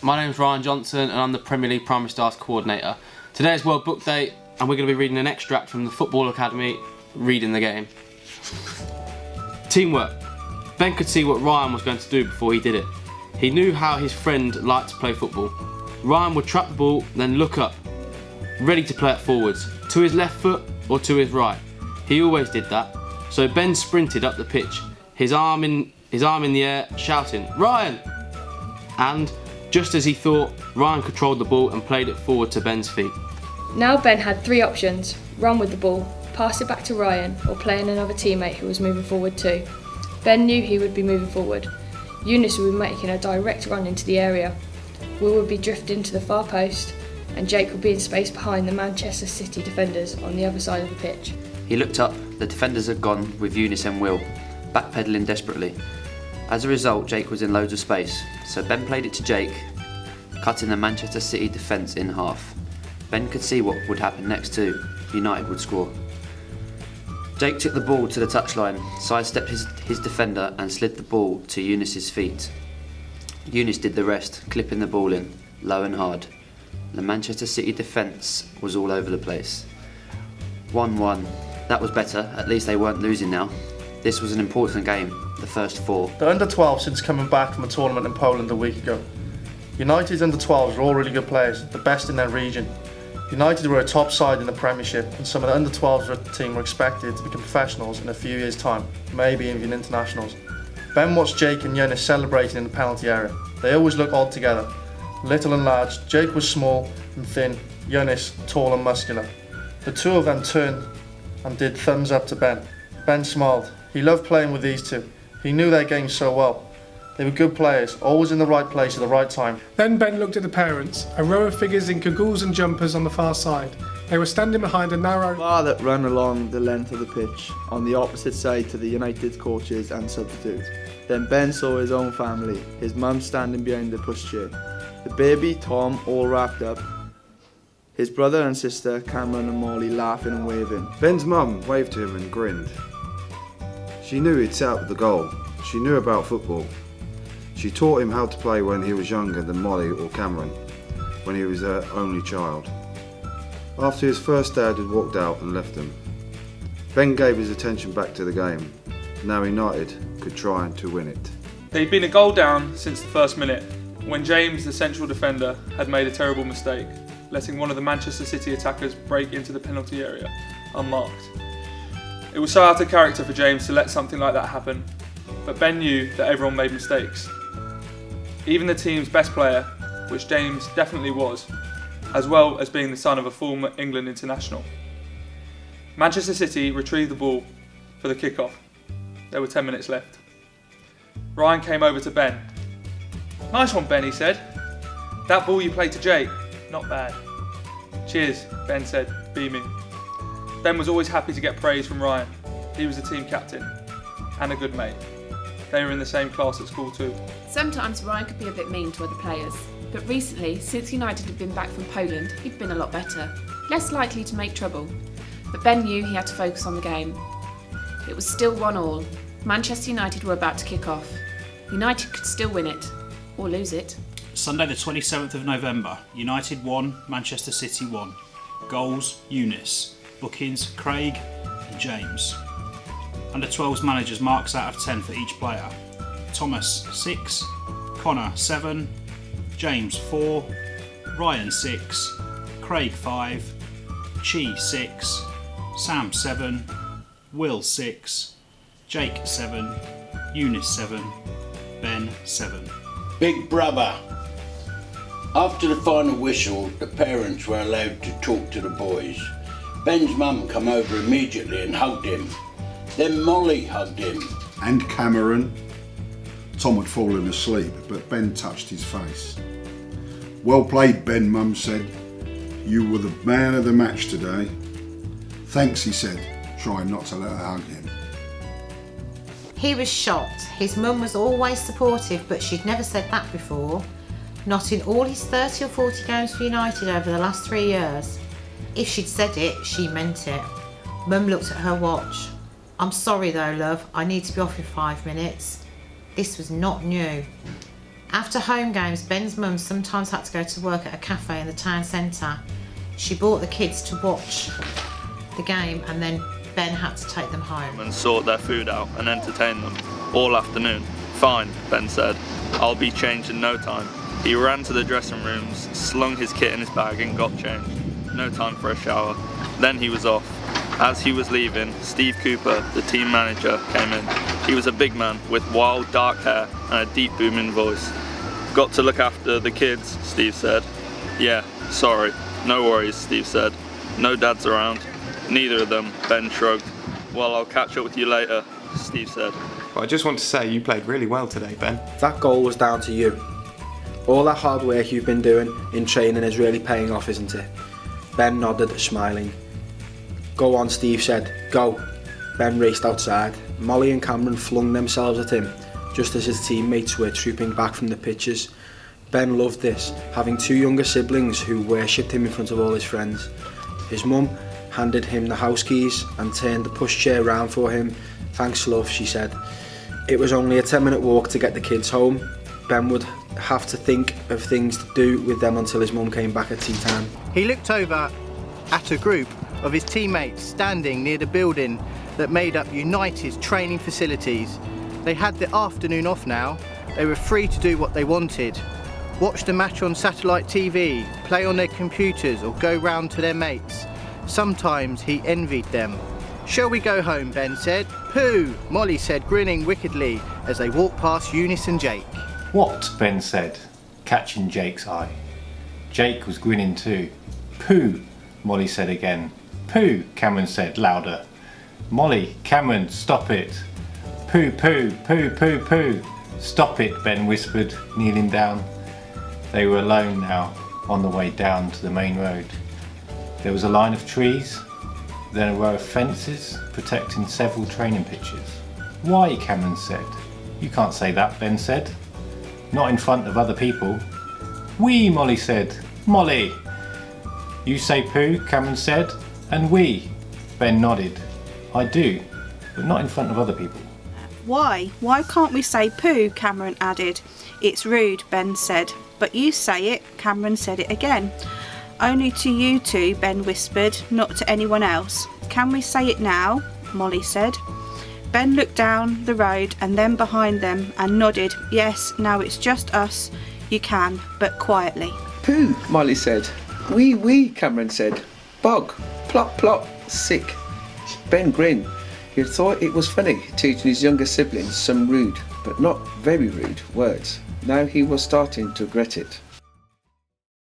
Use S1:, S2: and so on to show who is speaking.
S1: My name's Ryan Johnson and I'm the Premier League Primary Stars Coordinator. Today is World Book Day and we're going to be reading an extract from the Football Academy, Reading the Game. Teamwork. Ben could see what Ryan was going to do before he did it. He knew how his friend liked to play football. Ryan would trap the ball, then look up, ready to play it forwards, to his left foot or to his right. He always did that. So Ben sprinted up the pitch, his arm in the air, shouting, "Ryan!" And just as he thought, Ryan controlled the ball and played it forward to Ben's feet.
S2: Now Ben had three options: run with the ball, pass it back to Ryan, or play in another teammate who was moving forward too. Ben knew he would be moving forward. Eunice would be making a direct run into the area. Will would be drifting to the far post, and Jake would be in space behind the Manchester City defenders on the other side of the pitch.
S3: He looked up. The defenders had gone with Eunice and Will, backpedaling desperately. As a result, Jake was in loads of space, so Ben played it to Jake, cutting the Manchester City defence in half. Ben could see what would happen next too. United would score. Jake took the ball to the touchline, sidestepped his defender and slid the ball to Eunice's feet. Eunice did the rest, clipping the ball in, low and hard. The Manchester City defence was all over the place. 1-1. That was better, at least they weren't losing now. This was an important game, the first four.
S4: The under-12 since coming back from a tournament in Poland a week ago. United's under-12s are all really good players, the best in their region. United were a top side in the Premiership and some of the under-12s of the team were expected to become professionals in a few years' time, maybe even internationals. Ben watched Jake and Eunice celebrating in the penalty area. They always look odd together, little and large. Jake was small and thin, Eunice tall and muscular. The two of them turned and did thumbs up to Ben. Ben smiled. He loved playing with these two. He knew their game so well. They were good players, always in the right place at the right time.
S5: Then Ben looked at the parents, a row of figures in cagoule and jumpers on the far side. They were standing behind a narrow
S6: bar that ran along the length of the pitch, on the opposite side to the United coaches and substitutes. Then Ben saw his own family, his mum standing behind the pushchair, the baby, Tom, all wrapped up, his brother and sister, Cameron and Molly, laughing and waving.
S7: Ben's mum waved to him and grinned. She knew he'd set up the goal. She knew about football. She taught him how to play when he was younger than Molly or Cameron, when he was their only child. After his first dad had walked out and left them, Ben gave his attention back to the game. Now United could try to win it.
S8: They'd been a goal down since the first minute, when James, the central defender, had made a terrible mistake, letting one of the Manchester City attackers break into the penalty area, unmarked. It was so out of character for James to let something like that happen, but Ben knew that everyone made mistakes. Even the team's best player, which James definitely was, as well as being the son of a former England international. Manchester City retrieved the ball for the kick-off. There were 10 minutes left. Ryan came over to Ben. "Nice one, Ben," he said. "That ball you played to Jake, not bad." "Cheers," Ben said, beaming. Ben was always happy to get praise from Ryan. He was the team captain and a good mate. They were in the same class at school too.
S9: Sometimes Ryan could be a bit mean to other players, but recently, since United had been back from Poland, he'd been a lot better, less likely to make trouble. But Ben knew he had to focus on the game. It was still 1-1. Manchester United were about to kick off. United could still win it, or lose it.
S10: Sunday the 27th of November, United 1, Manchester City 1. Goals, Eunice. Bookings, Craig and James. Under 12's managers marks out of 10 for each player. Thomas 6, Connor 7, James 4, Ryan 6, Craig 5, Chi 6, Sam 7, Will 6, Jake 7, Eunice 7, Ben 7.
S11: Big brother. After the final whistle, the parents were allowed to talk to the boys. Ben's mum come over immediately and hugged him. Then Molly hugged him.
S12: And Cameron. Tom had fallen asleep, but Ben touched his face. "Well played, Ben," Mum said. "You were the man of the match today." "Thanks," he said, trying not to let her hug him.
S13: He was shocked. His mum was always supportive, but she'd never said that before. Not in all his 30 or 40 games for United over the last 3 years. If she'd said it, she meant it. Mum looked at her watch. "I'm sorry though, love, I need to be off in 5 minutes." This was not new. After home games, Ben's mum sometimes had to go to work at a cafe in the town centre. She brought the kids to watch the game and then Ben had to take them home.
S14: And sort their food out and entertain them all afternoon. Fine, Ben said. I'll be changed in no time. He ran to the dressing rooms, slung his kit in his bag and got changed. No time for a shower. Then he was off. As he was leaving, Steve Cooper, the team manager, came in. He was a big man with wild dark hair and a deep booming voice. Got to look after the kids, Steve said. Yeah, sorry. No worries, Steve said. No dads around. Neither of them, Ben shrugged. Well, I'll catch up with you later, Steve said.
S15: Well, I just want to say you played really well today, Ben.
S16: That goal was down to you. All that hard work you've been doing in training is really paying off, isn't it? Ben nodded, smiling. Go on, Steve said. Go. Ben raced outside. Molly and Cameron flung themselves at him, just as his teammates were trooping back from the pitches. Ben loved this, having two younger siblings who worshipped him in front of all his friends. His mum handed him the house keys and turned the pushchair round for him. Thanks, love, she said. It was only a 10-minute walk to get the kids home. Ben would have to think of things to do with them until his mum came back at tea time.
S17: He looked over at a group of his teammates standing near the building that made up United's training facilities. They had the afternoon off now. They were free to do what they wanted. Watch the match on satellite TV, play on their computers or go round to their mates. Sometimes he envied them. Shall we go home, Ben said. Pooh, Molly said, grinning wickedly as they walked past Eunice and Jake.
S18: What? Ben said, catching Jake's eye. Jake was grinning too. Pooh, Molly said again. Pooh, Cameron said louder. Molly, Cameron, stop it. Pooh, pooh, pooh, pooh, pooh. Stop it, Ben whispered, kneeling down. They were alone now, on the way down to the main road. There was a line of trees, then a row of fences protecting several training pitches. Why? Cameron said. You can't say that, Ben said. Not in front of other people. We, Molly said. Molly! You say poo, Cameron said, and we. Ben nodded. I do, but not in front of other people.
S19: Why? Why can't we say poo? Cameron added. It's rude, Ben said. But you say it, Cameron said it again. Only to you two, Ben whispered, not to anyone else. Can we say it now? Molly said. Ben looked down the road and then behind them and nodded. Yes, now it's just us. You can, but quietly.
S20: Pooh, Molly said. Wee, Cameron said. Bog, plop, plop, sick. Ben grinned. He had thought it was funny teaching his younger siblings some rude, but not very rude, words. Now he was starting to regret it.